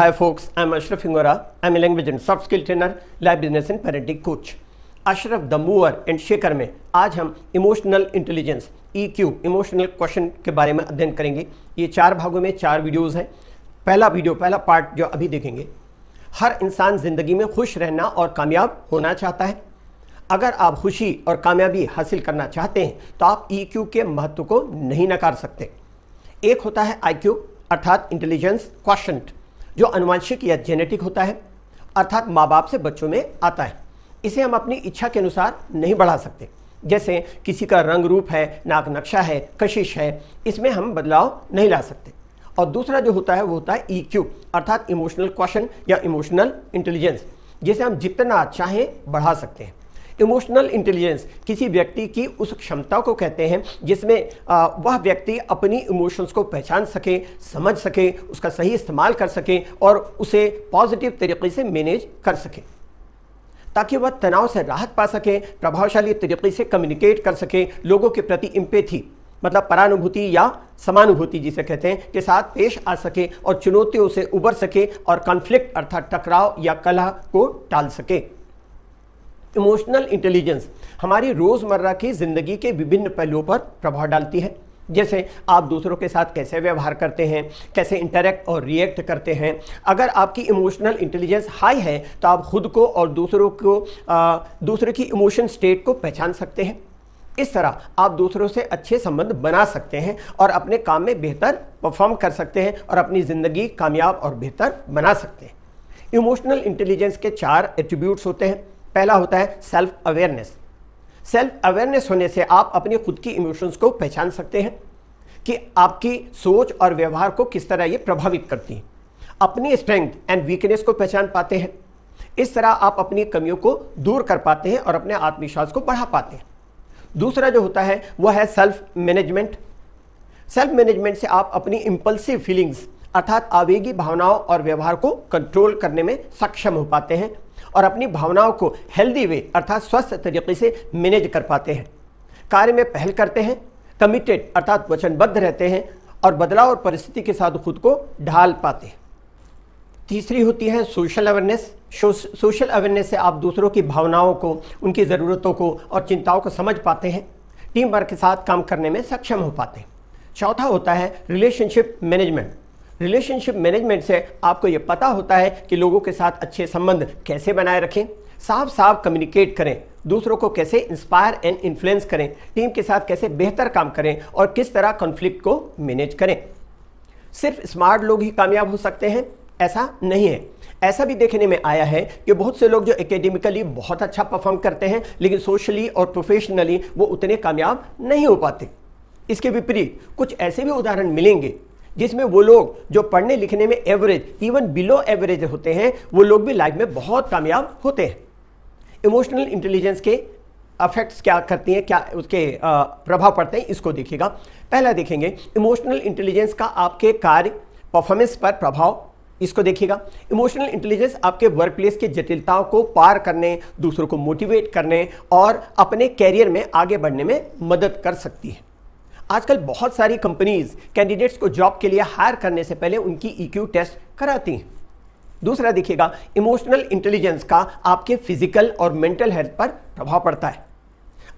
Hi folks, I'm Ashraf Hingora. I'm a language and soft skill trainer, life business and parenting coach. Ashraf the mover and shaker में आज हम emotional intelligence EQ emotional question के बारे में अध्ययन करेंगे। ये 4 भागों में 4 वीडियोस हैं। पहला पार्ट जो अभी देखेंगे, हर इंसान ज़िंदगी में खुश रहना और कामयाब होना चाहता है। अगर आप खुशी और कामयाबी हासिल करना चाहते हैं तो आप EQ के महत्व को नहीं नकार सकते। एक होता है IQ अर्थात इंटेलिजेंस क्वोशिएंट, जो आनुवंशिक या जेनेटिक होता है, अर्थात माँ बाप से बच्चों में आता है। इसे हम अपनी इच्छा के अनुसार नहीं बढ़ा सकते। जैसे किसी का रंग रूप है, नाक नक्शा है, कशिश है, इसमें हम बदलाव नहीं ला सकते। और दूसरा जो होता है वो होता है EQ अर्थात इमोशनल क्वोशिएंट या इमोशनल इंटेलिजेंस, जिसे हम जितना चाहें बढ़ा सकते हैं। इमोशनल इंटेलिजेंस किसी व्यक्ति की उस क्षमता को कहते हैं जिसमें वह व्यक्ति अपनी इमोशंस को पहचान सके, समझ सके, उसका सही इस्तेमाल कर सके और उसे पॉजिटिव तरीके से मैनेज कर सके, ताकि वह तनाव से राहत पा सके, प्रभावशाली तरीके से कम्युनिकेट कर सके, लोगों के प्रति एम्पैथी मतलब परानुभूति या समानुभूति जिसे कहते हैं के साथ पेश आ सके और चुनौतियों से उबर सके और कॉन्फ्लिक्ट अर्थात टकराव या कलह को टाल सके। इमोशनल इंटेलिजेंस हमारी रोज़मर्रा की ज़िंदगी के विभिन्न पहलुओं पर प्रभाव डालती है, जैसे आप दूसरों के साथ कैसे व्यवहार करते हैं, कैसे इंटरैक्ट और रिएक्ट करते हैं। अगर आपकी इमोशनल इंटेलिजेंस हाई है तो आप खुद को और दूसरों की इमोशन स्टेट को पहचान सकते हैं। इस तरह आप दूसरों से अच्छे संबंध बना सकते हैं और अपने काम में बेहतर परफॉर्म कर सकते हैं और अपनी ज़िंदगी कामयाब और बेहतर बना सकते हैं। इमोशनल इंटेलिजेंस के 4 एट्रीब्यूट्स होते हैं। पहला होता है सेल्फ अवेयरनेस। सेल्फ अवेयरनेस होने से आप अपनी खुद की इमोशंस को पहचान सकते हैं कि आपकी सोच और व्यवहार को किस तरह ये प्रभावित करती है। अपनी स्ट्रेंथ एंड वीकनेस को पहचान पाते हैं। इस तरह आप अपनी कमियों को दूर कर पाते हैं और अपने आत्मविश्वास को बढ़ा पाते हैं। दूसरा जो होता है वह है सेल्फ मैनेजमेंट। सेल्फ मैनेजमेंट से आप अपनी इम्पल्सिव फीलिंग्स अर्थात आवेगी भावनाओं और व्यवहार को कंट्रोल करने में सक्षम हो पाते हैं और अपनी भावनाओं को हेल्दी वे अर्थात स्वस्थ तरीके से मैनेज कर पाते हैं। कार्य में पहल करते हैं, कमिटेड अर्थात वचनबद्ध रहते हैं और बदलाव और परिस्थिति के साथ खुद को ढाल पाते हैं। तीसरी होती है सोशल अवेयरनेस। सोशल अवेयरनेस से आप दूसरों की भावनाओं को, उनकी ज़रूरतों को और चिंताओं को समझ पाते हैं, टीम वर्क के साथ काम करने में सक्षम हो पाते हैं। चौथा होता है रिलेशनशिप मैनेजमेंट। रिलेशनशिप मैनेजमेंट से आपको ये पता होता है कि लोगों के साथ अच्छे संबंध कैसे बनाए रखें, साफ कम्युनिकेट करें, दूसरों को कैसे इंस्पायर एंड इन्फ्लुएंस करें, टीम के साथ कैसे बेहतर काम करें और किस तरह कॉन्फ्लिक्ट को मैनेज करें। सिर्फ स्मार्ट लोग ही कामयाब हो सकते हैं ऐसा नहीं है। ऐसा भी देखने में आया है कि बहुत से लोग जो एकेडमिकली बहुत अच्छा परफॉर्म करते हैं लेकिन सोशली और प्रोफेशनली वो उतने कामयाब नहीं हो पाते। इसके विपरीत कुछ ऐसे भी उदाहरण मिलेंगे जिसमें वो लोग जो पढ़ने लिखने में एवरेज इवन बिलो एवरेज होते हैं, वो लोग भी लाइफ में बहुत कामयाब होते हैं। इमोशनल इंटेलिजेंस के अफेक्ट्स क्या करती हैं, क्या उसके प्रभाव पड़ते हैं, इसको देखिएगा। पहला देखेंगे इमोशनल इंटेलिजेंस का आपके कार्य परफॉर्मेंस पर प्रभाव, इसको देखिएगा। इमोशनल इंटेलिजेंस आपके वर्क प्लेस की जटिलताओं को पार करने, दूसरों को मोटिवेट करने और अपने कैरियर में आगे बढ़ने में मदद कर सकती है। आजकल बहुत सारी कंपनीज कैंडिडेट्स को जॉब के लिए हायर करने से पहले उनकी EQ टेस्ट कराती हैं। दूसरा देखिएगा, इमोशनल इंटेलिजेंस का आपके फिजिकल और मेंटल हेल्थ पर प्रभाव पड़ता है।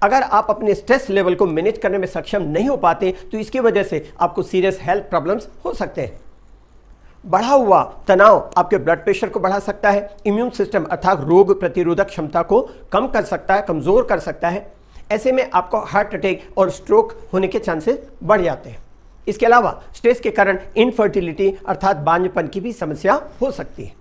अगर आप अपने स्ट्रेस लेवल को मैनेज करने में सक्षम नहीं हो पाते तो इसकी वजह से आपको सीरियस हेल्थ प्रॉब्लम्स हो सकते हैं। बढ़ा हुआ तनाव आपके ब्लड प्रेशर को बढ़ा सकता है, इम्यून सिस्टम अर्थात रोग प्रतिरोधक क्षमता को कम कर सकता है, कमज़ोर कर सकता है। ऐसे में आपको हार्ट अटैक और स्ट्रोक होने के चांसेस बढ़ जाते हैं। इसके अलावा स्ट्रेस के कारण इनफर्टिलिटी अर्थात बांझपन की भी समस्या हो सकती है।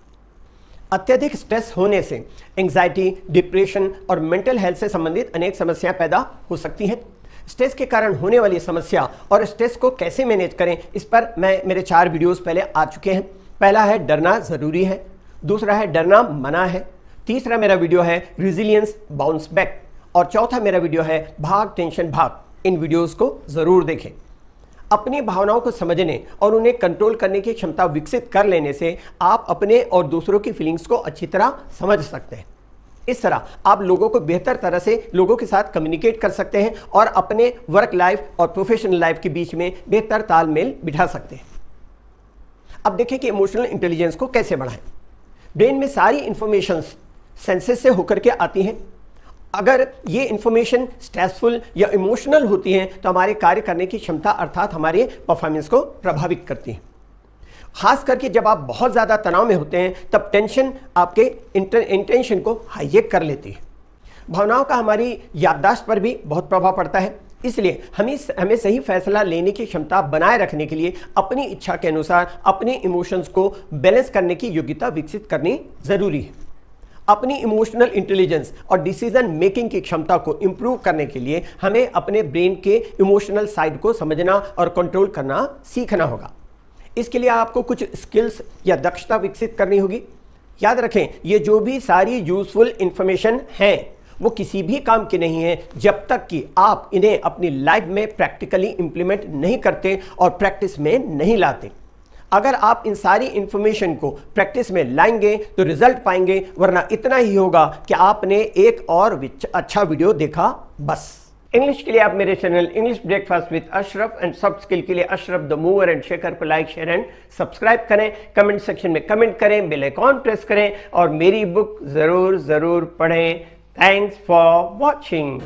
अत्यधिक स्ट्रेस होने से एंग्जाइटी, डिप्रेशन और मेंटल हेल्थ से संबंधित अनेक समस्याएं पैदा हो सकती हैं। स्ट्रेस के कारण होने वाली समस्या और स्ट्रेस को कैसे मैनेज करें, इस पर मेरे 4 वीडियोस पहले आ चुके हैं। पहला है डरना ज़रूरी है, दूसरा है डरना मना है, तीसरा मेरा वीडियो है रिजिलियंस बाउंस बैक और चौथा मेरा वीडियो है भाग टेंशन भाग। इन वीडियोस को ज़रूर देखें। अपनी भावनाओं को समझने और उन्हें कंट्रोल करने की क्षमता विकसित कर लेने से आप अपने और दूसरों की फीलिंग्स को अच्छी तरह समझ सकते हैं। इस तरह आप लोगों को बेहतर तरह से लोगों के साथ कम्युनिकेट कर सकते हैं और अपने वर्क लाइफ और प्रोफेशनल लाइफ के बीच में बेहतर तालमेल बिठा सकते हैं। अब देखें कि इमोशनल इंटेलिजेंस को कैसे बढ़ाएं। ब्रेन में सारी इंफॉर्मेशन सेंसेस से होकर के आती हैं। अगर ये इंफॉर्मेशन स्ट्रेसफुल या इमोशनल होती हैं तो हमारे कार्य करने की क्षमता अर्थात हमारे परफॉर्मेंस को प्रभावित करती हैं। खास करके जब आप बहुत ज़्यादा तनाव में होते हैं तब टेंशन आपके इंटेंशन को हाईजैक कर लेती है। भावनाओं का हमारी याददाश्त पर भी बहुत प्रभाव पड़ता है। इसलिए हमें सही फैसला लेने की क्षमता बनाए रखने के लिए अपनी इच्छा के अनुसार अपने इमोशंस को बैलेंस करने की योग्यता विकसित करनी जरूरी है। अपनी इमोशनल इंटेलिजेंस और डिसीजन मेकिंग की क्षमता को इंप्रूव करने के लिए हमें अपने ब्रेन के इमोशनल साइड को समझना और कंट्रोल करना सीखना होगा। इसके लिए आपको कुछ स्किल्स या दक्षता विकसित करनी होगी। याद रखें, ये जो भी सारी यूजफुल इंफॉर्मेशन है वो किसी भी काम की नहीं है जब तक कि आप इन्हें अपनी लाइफ में प्रैक्टिकली इंप्लीमेंट नहीं करते और प्रैक्टिस में नहीं लाते। अगर आप इन सारी इंफॉर्मेशन को प्रैक्टिस में लाएंगे तो रिजल्ट पाएंगे, वरना इतना ही होगा कि आपने एक और अच्छा वीडियो देखा बस। इंग्लिश के लिए आप मेरे channel English breakfast with Ashraf and soft skill के लिए Ashraf the mover and shaker को लाइक शेयर एंड सब्सक्राइब करें। कमेंट सेक्शन में कमेंट करें, बेल आइकॉन प्रेस करें और मेरी बुक जरूर पढ़ें। Thanks for watching.